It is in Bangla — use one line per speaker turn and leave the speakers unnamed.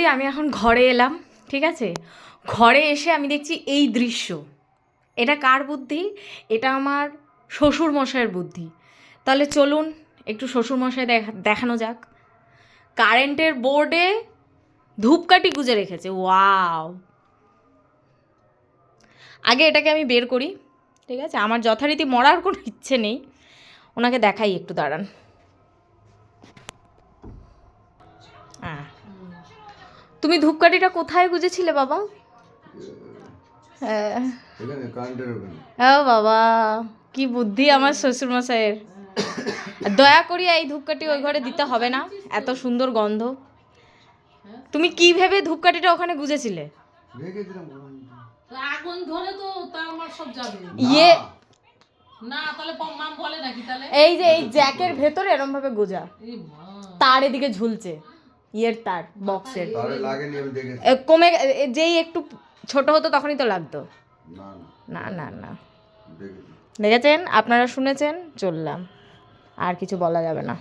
যথারীতি আমি এখন ঘরে এলাম, ঠিক আছে? ঘরে এসে আমি দেখছি এই দৃশ্য। এটা কার বুদ্ধি? এটা আমার শ্বশুরমশাইয়ের বুদ্ধি। তাহলে চলুন একটু শ্বশুরমশাই দেখানো যাক। কারেন্টের বোর্ডে ধূপকাঠি গুজে রেখেছে। ওয়াও! আগে এটাকে আমি বের করি, ঠিক আছে? আমার যথারীতি মরার কোনো ইচ্ছে নেই। ওনাকে দেখাই, একটু দাঁড়ান। হ্যাঁ, তুমি ধূপকাঠিটা কোথায় গুজেছিলে বাবা? ও বাবা, কি বুদ্ধি আমার শ্বশুরমশাইয়ের। দয়া করি এই ধূপকাঠি ওই ঘরে দিতে হবে না, এত সুন্দর গন্ধ। তুমি কি ভেবে ধূপকাঠিটা ওখানে গুজেছিলে?
আগুন ধরে তো তা আমার সব যাবে।
ইয়ে
না তাহলে মাম বলে নাকি তাহলে?
এই যে এই জ্যাকের ভেতরে এরকম ভাবে গোজা, তার এদিকে ঝুলছে, ইয়ের তার বক্সের। কমে যেই একটু ছোট হতো তখনই তো লাগতো। না না না, দেখেছেন, আপনারা শুনেছেন, চললাম, আর কিছু বলা যাবে না।